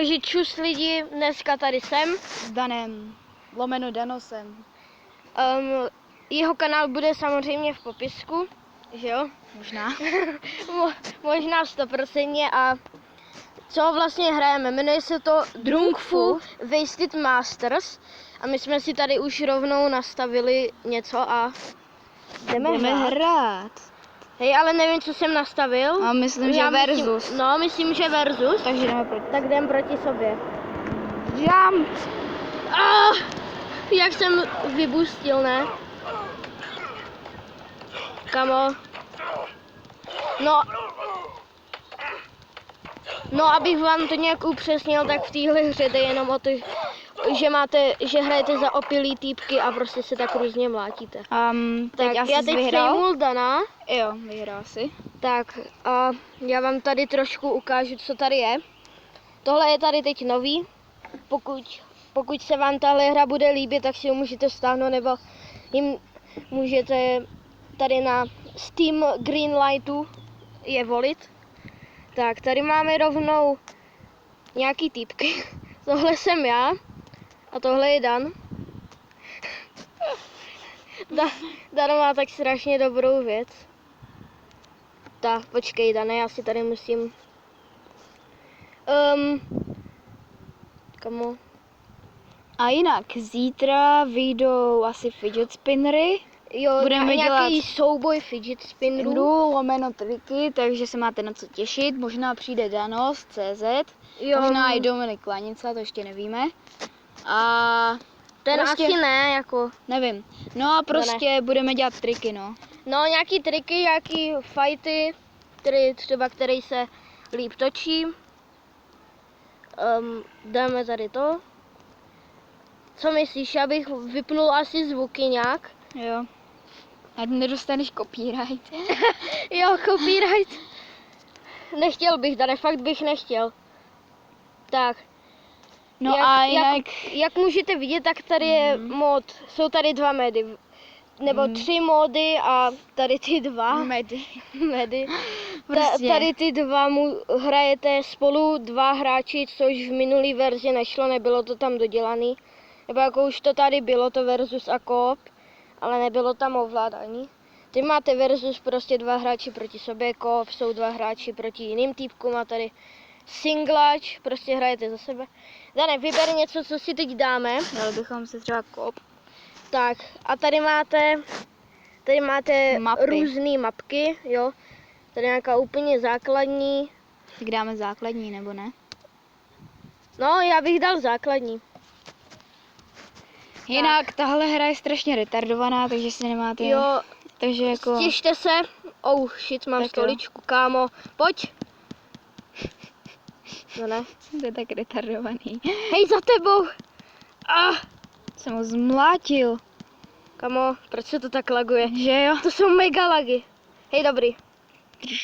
Takže čus lidi, dneska tady jsem. S Danem, lomeno Danosem. Jeho kanál bude samozřejmě v popisku, že jo? Možná. Možná 100%. A co vlastně hrajeme? Jmenuje se to Drunk Fu Wasted Masters. A my jsme si tady už rovnou nastavili něco a jdeme hrát. Hej, ale nevím, co jsem nastavil. A myslím, že versus. Myslím, že versus. Takže jdeme proti. Tak jdem proti sobě. Jump! Jak jsem vybustil, ne? Kamo. No, abych vám to nějak upřesnil, tak v téhle hře jde jenom o to, že hrajete za opilý týpky a prostě se tak různě mlátíte. Teď Tak já teď přejmu Dana. Jo, vyhrál si. Tak a já vám tady trošku ukážu, co tady je. Tohle je tady teď nový. Pokud se vám tahle hra bude líbit, tak si ho můžete stáhnout, nebo jim můžete tady na Steam Greenlightu je volit. Tak, tady máme rovnou nějaký týpky. Tohle jsem já a tohle je Dan. Dan má tak strašně dobrou věc. Tak, počkej, Dane, já si tady musím... Kamo? A jinak, zítra vyjdou asi fidget spinnery. Jo, budeme nějaký dělat souboj fidget spinnerů. Lomeno triky, takže se máte na co těšit. Možná přijde Danos, CZ, Jo. možná i Dominik Lanica, to ještě nevíme. A Ten prostě, asi ne, jako... nevím. No a prostě budeme dělat triky, no. No, nějaký triky, nějaký fighty, který se líp točí. Dáme tady to. Co myslíš, abych vypnul asi zvuky nějak? Jo. A nedostaneš copyright. Jo, copyright. Nechtěl bych, Dane, fakt bych nechtěl. Tak. No a jinak... Jak můžete vidět, tak tady je mod, jsou tady 2 medy. Nebo 3 mody a tady ty 2. Medy. Prostě. Tady ty 2 hrajete spolu 2 hráči, což v minulý verzi nešlo, nebylo to tam dodělaný. Nebo jako už to tady bylo, to versus a co-op, ale nebylo tam ovládání. Ty máte versus prostě 2 hráči proti sobě, co-op jsou 2 hráči proti jiným týpkům a tady singlač, prostě hrajete za sebe. Dane, vyber něco, co si teď dáme. Dali bychom si třeba co-op. Tak, a tady máte různé mapky, jo. Tady nějaká úplně základní. Tak dáme základní, nebo ne? No, já bych dal základní. Jinak tahle hra je strašně retardovaná, takže si nemáte... Jo, takže jako... stěžte se. Oh shit, mám tak stoličku, kámo. Pojď. No ne. To je tak retardovaný. Hej, za tebou. Jsem ho zmlátil. Kamo, proč se to tak laguje? Že jo? To jsou mega lagy. Hej, dobrý.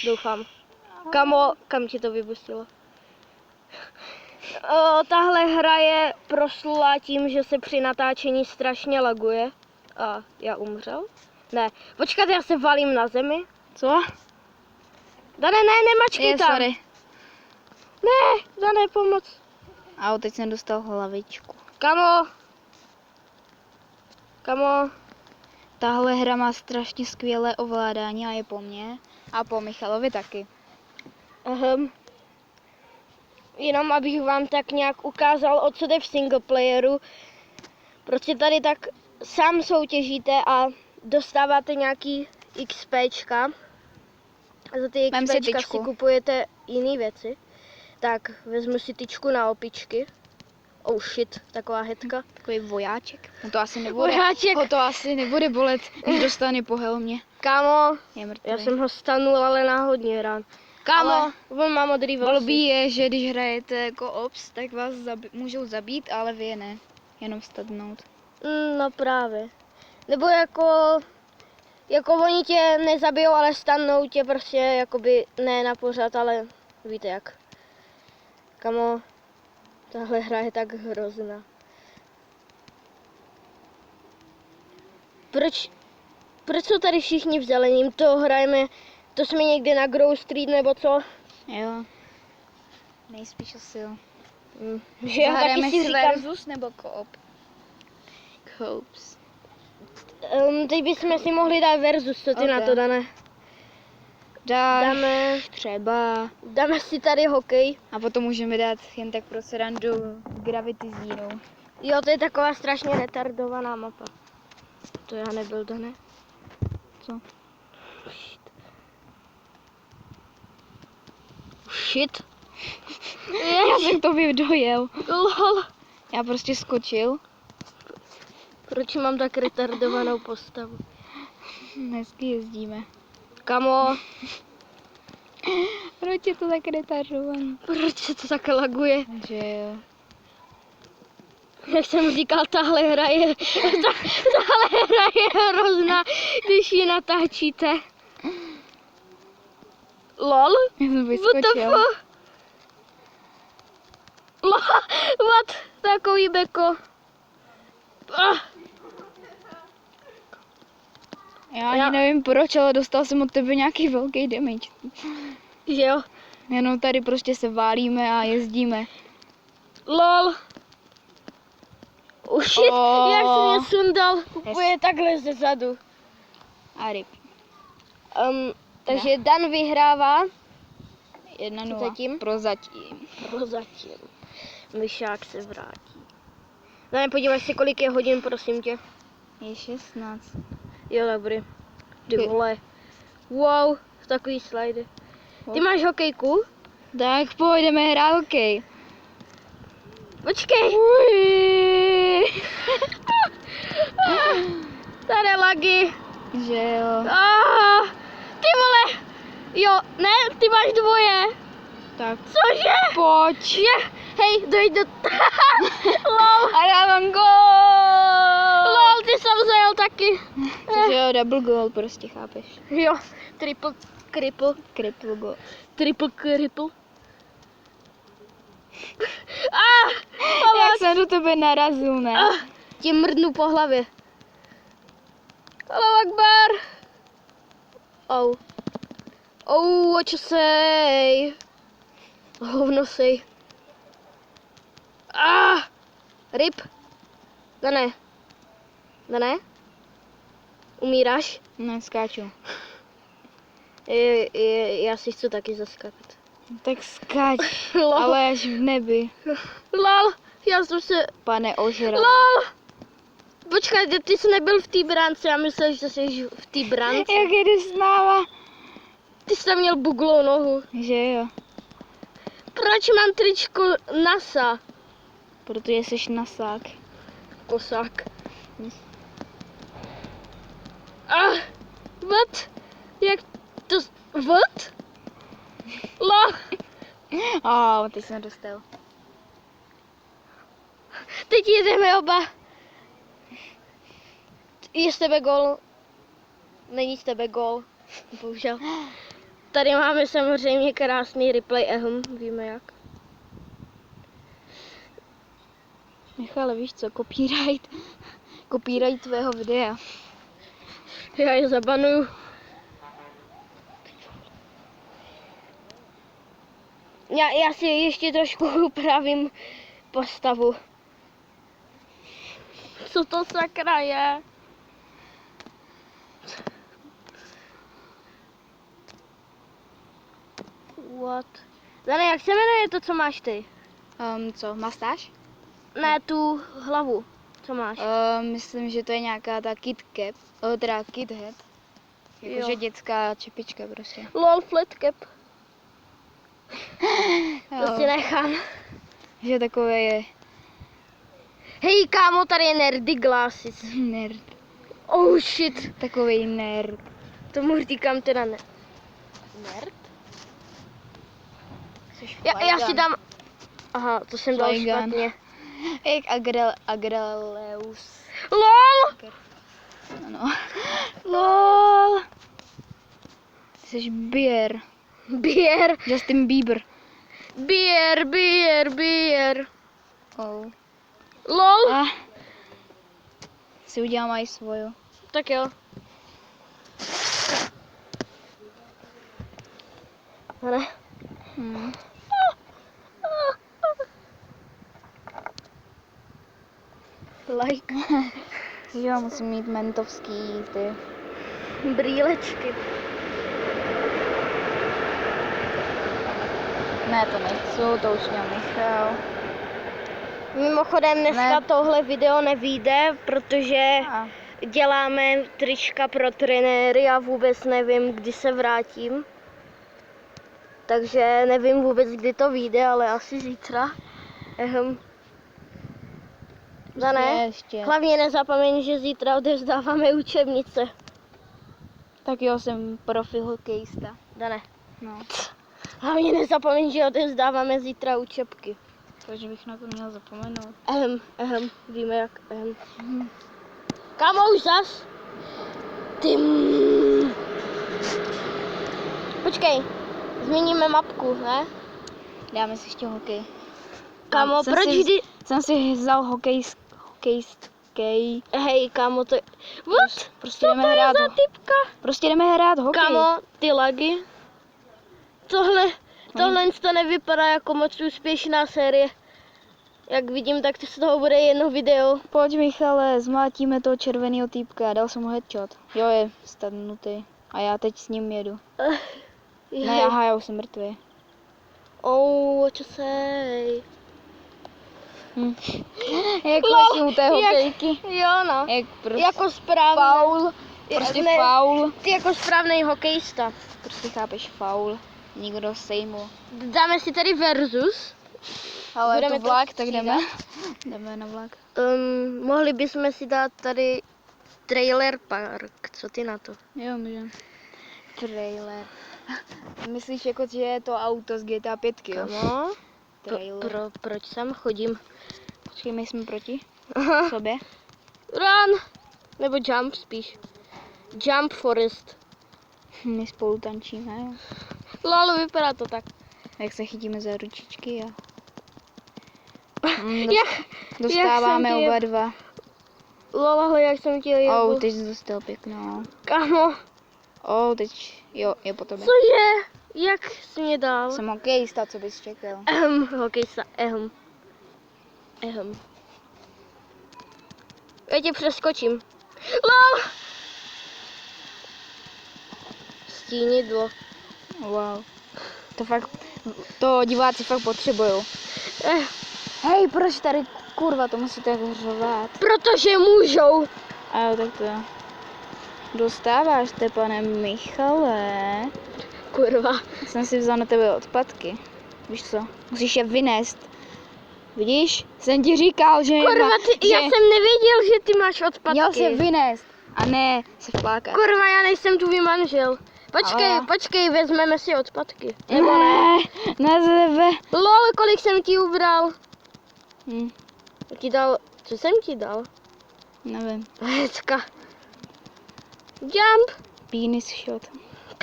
Doufám. Kamo, kam ti to vypustilo? Tahle hra je proslulá tím, že se při natáčení strašně laguje. A já umřel? Ne, počkat, já se valím na zemi. Co? Dane, ne, nemačkej tam. Sorry. Ne, Dane, pomoc. A teď jsem dostal hlavičku. Kamo. Tahle hra má strašně skvělé ovládání a je po mně. A po Michalovi taky. Jenom abych vám tak nějak ukázal, o co jde v single playeru. Prostě tady tak sám soutěžíte a dostáváte nějaký XPčka. A za ty XPčka si kupujete jiné věci. Tak, vezmu si tyčku na opičky. Oh shit, taková hetka. Takový vojáček. No to asi nebude. Vojáček. To asi nebude bolet, když dostane po helmě. Kámo, Je mrtvý. já jsem ho stanul, ale náhodně hrán. Kámo, on má modrý vlasy. Blbý je, že když hrajete jako ops, tak vás můžou zabít, ale vy je ne. Jenom stadnout. No právě. Nebo jako oni tě nezabijou, ale stanou tě prostě jakoby ne na pořad, ale víte jak. Kamo, tahle hra je tak hrozná. Proč jsou tady všichni v zelením? To hrajeme, to jsme někde na Grove Street nebo co? Jo. Nejspíš asi jo. Že já taky Zahrajeme si si říkám, versus nebo koop? Coops. teď bychom si mohli dát versus, co ty Ok. na to, Dané? Třeba. Dáme si tady hokej. A potom můžeme dát jen tak pro srandu Gravity Zero. Jo, to je taková strašně retardovaná mapa. To já nebyl, Dané. Co? Shit. Já jsem to dojel. Lol. Já prostě skočil. Proč mám tak retardovanou postavu? Hezky jezdíme. Kamo, Proč je to tak retardovaný? proč se to tak laguje? Že jo. Jak jsem říkal, tahle hra je hrozná, když ji natáčíte. Lol? Já jsem What the vyskočil. fuck? Lol, what? Takový beko. Ah, Já ani nevím proč, ale dostal jsem od tebe nějaký velký damage. že jo? Jenom tady prostě se válíme a jezdíme. Lol. Oh shit, Oh. jak jsem mě sundal úplně takhle ze zadu. A ryb. Takže Dan vyhrává 1-0. Zatím? Prozatím. prozatím. Myšák se vrátí. Ne, podívej se, kolik je hodin, prosím tě. Je 16. Jo, dobrý. Ty vole. Wow, takový slidy. Ty máš hokejku? Tak půjdeme hrát hokej. Počkej. Tady lagy. Že jo. Ty vole. Jo, ne, ty máš dvoje. Tak Cože? pojď. Je, hej, dojď do... Lol. A já mám gól. Lol, ty jsem zajel taky. Že jo, double goal prostě, chápeš. Jo, triple, cripple, Triple goal. triple, cripple. Jak jsem do tebe narazil, ne? Ti mrdnu po hlavě. Allahu Akbar. Oh. Oh, what you say? Hovno sej. Rip. Dané. Dané? Umíráš? Ne, skáču. Já si chci taky zaskakat. Tak skáč, Lol. ale až v nebi, Lol, já jsem se... pane ožral. Lol. Počkej, ty jsi nebyl v té bránce, já myslel, že jsi v té bránce. Jak jde s náma? Ty jsi tam měl buglou nohu. Že jo, Proč mám tričko NASA? protože jsi nasák. Kosák. What? Jak to... What? Lol. Teď jsem dostal. Teď jedeme oba. Je z tebe gól. Není z tebe gól. Bohužel. Tady máme samozřejmě krásný replay, víme jak. Michale, víš co, copyright. Copyright tvého videa. Já je zabanuju. Já si ještě trošku upravím postavu. Co to sakra je? What? Dane, jak se jmenuje to, co máš ty? Co, mastáž? Ne, tu hlavu. Co máš? Myslím, že to je nějaká ta Kit Cap, teda Kit Head. Jakože Jo. dětská čepička prostě. LOL flat cap. Jo. To si nechám. Že takové je Hej, kámo, tady je nerdy glasses. nerd. Oh shit. Takový nerd. Tomu říkám teda ne. Nerd? Já si dám... Aha, to jsem dal Flygun. špatně. Jak Agreleus. LOL! Ano. LOL. Jsi Beer. Beer, Justin Bieber. beer, beer, beer. Oh. LOL? Si udělám aj svoju. Tak jo. Ne. Nike. Jo, musím mít mentovský ty. Brýlečky. Ne, to nechci, to už měl Michal. Mimochodem dneska Ne. tohle video nevyjde, protože A, děláme trička pro trenéry a vůbec nevím, kdy se vrátím. Takže nevím vůbec, kdy to vyjde, ale asi zítra. Dané, ještě. hlavně nezapomeň, že zítra odevzdáváme učebnice. Tak jo, jsem profi hokejista. Dané, No, hlavně nezapomeň, že odevzdáváme zítra učebky. takže bych na to měl zapomenout. Víme jak. Kámo, už zas? Počkej, změníme mapku, ne? Dáme si ještě hokej. Kámo, Jsem proč si- vždy... Jsem si vzal hokejský. Hej, kámo, to je... What? Prostě Co jdeme to je hrát za ho- typka? Prostě jdeme hrát hokej. Kámo, ty lagy. Tohle to nevypadá jako moc úspěšná série. Jak vidím, tak z toho bude jedno video. Pojď Michale, zmlátíme toho červeného týpka, dal jsem mu headshot. Jo, je stadnutý. A já teď s ním jedu. Ne, aha, já už jsem mrtvý. Oh, what you say? Jak Lol, vlastně u té jak- hokejky. Jo, no. Jak prostě Jako správný. faul. Prostě Ne. faul. Ty jako správný hokejista. Prostě chápeš, faul. Nikdo sejmul. Dáme si tady versus. Ale Budeme je to to vlak, tak střídat. jdeme. Jdeme na vlak. Mohli bychom si dát tady trailer park. Co ty na to? Jo, můžeme. Trailer. Myslíš jako, že je to auto z GTA 5, jo? Kamo? Trailer. Proč sem chodím? Počkej, my jsme proti sobě. Run! Nebo jump spíš. Jump Forest. My spolu tančíme, jo. Lol, vypadá to tak. Jak se chytíme za ručičky a Jak dostáváme jsem tě- oba dva. Lol, ale jak jsem ti jebl. Oh, teď jsi dostal pěknou. Kamo, Oh, teď, jo, je po tobě. cože? Jak jsi mě dal? Jsem hokejista, co bys čekal? Hokejista, Já tě přeskočím. LOL! Stínidlo. Wow. To diváci fakt potřebujou. Eh, Hej, proč tady, kurva, to musíte hřovat. protože můžou. A jo, tak to dostáváš, pane Michale. Kurva. Jsem si vzal na tebe odpadky. Víš co? Musíš je vynést. Vidíš? Jsem ti říkal, že... Kurva, já jsem nevěděl, že ty máš odpadky. Měl se vynést. A ne se flákat. Kurva, já nejsem tvůj manžel. Ale- Počkej, vezmeme si odpadky. Nebo ne? Na sebe. LOL, kolik jsem ti ubral? Hm, Co jsem ti dal? nevím. Hecka. Jump. Penis shot.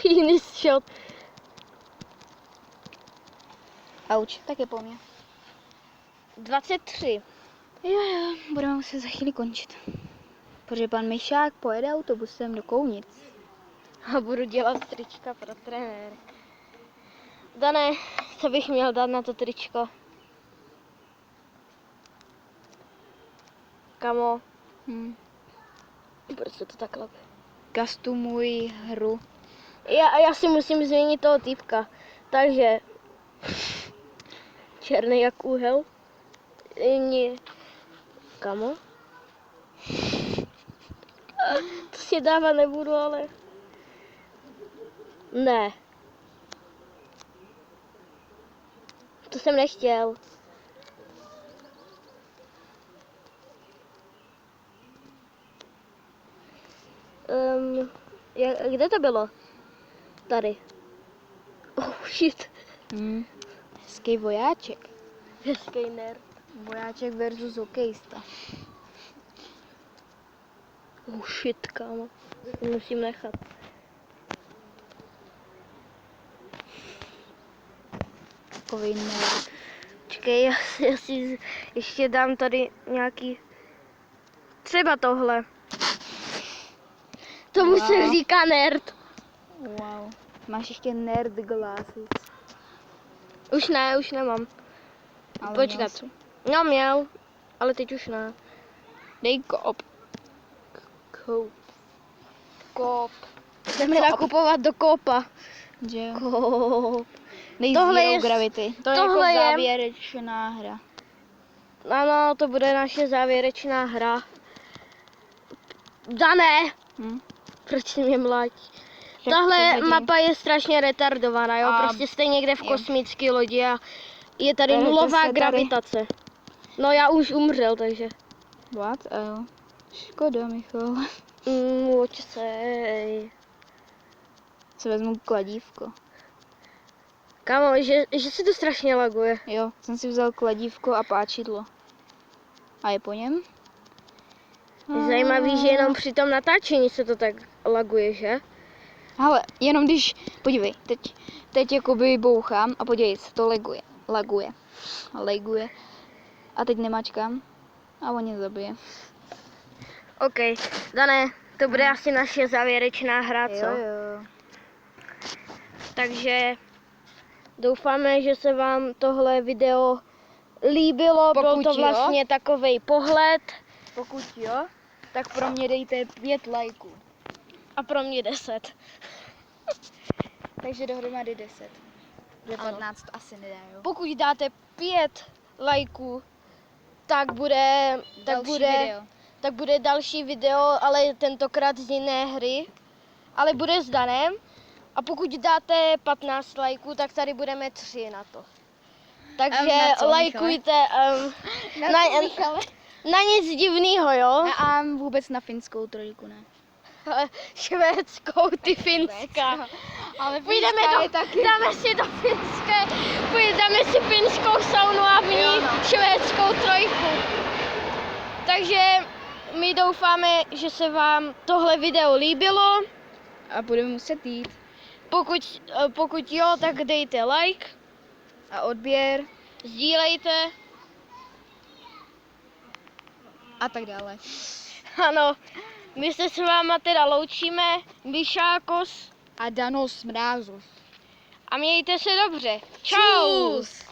Penis shot. Auč, tak je po mně. 23. Jo, budeme muset za chvíli končit. Protože pan Mišák pojede autobusem do Kounic. A budu dělat trička pro trenéry. Dané, co bych měl dát na to tričko? Kamo, proč se to tak lapí? Custumuj hru. Já si musím změnit toho týpka. Takže černý jak úhel. Kamo? To si dávat nebudu, ale... Ne. To jsem nechtěl. Kde to bylo? Tady. Oh shit. Hezký vojáček. Hezký nerd. Vojáček versus hokejista. Oh shit, kámo. Musím nechat. Takový nerd. Čekej, já si ještě dám tady nějaký... Třeba tohle. Tomu se Wow. říká nerd. Wow. Máš ještě nerd glasses. Už nemám. Ale Počkat. měl jsi. No měl, ale teď už ne. Dej kop. Kop. Jdeme nakupovat do kopa. Že jo. Kop. Dej Tohle Zero je- Gravity. To je tohle jako je- závěrečná hra. Ano, to bude naše závěrečná hra. Dané, Hm? proč si mě mlátí? Však Tahle přeřadím. mapa je strašně retardovaná, jo? A- Prostě jste někde v jo. kosmické lodi a je tady Berete nulová se tady. gravitace. No já už umřel, takže. What? Jo. Škoda, Michal. Očsej. Se vezmu kladívko. Kámo, že se to strašně laguje. Jo, jsem si vzal kladívko a páčidlo. A je po něm? Je zajímavý, že jenom při tom natáčení se to tak laguje, že? Ale jenom když, podívej, teď jakoby bouchám a podívej se, to laguje. A teď nemačkám a on mě zabije. OK, Dané, to bude asi naše závěrečná hra, co? jo. Takže doufáme, že se vám tohle video líbilo. Byl Pokud to jo. vlastně takovej pohled Pokud jo, tak pro mě dejte 5 lajků. a pro mě 10. Takže dohromady 10. Že Ano. 15 asi nedá, jo. Pokud dáte 5 lajků, tak bude další video, ale tentokrát z jiné hry, ale bude s Danem. A pokud dáte 15 lajků, tak tady budeme 3 na to. Takže na co, lajkujte na nic divného, jo? A vůbec na finskou trojku, ne? Ale švédskou, ty finská. Ale Půjdeme dáme si do finské, dáme si finskou saunu a v ní švédskou trojku. Takže my doufáme, že se vám tohle video líbilo. A budeme muset jít. Pokud jo, tak dejte like, A odběr sdílejte. a tak dále. Ano, my se s váma teda loučíme, Myšákos, A Danos Mrázov. a mějte se dobře. Čau! Čus!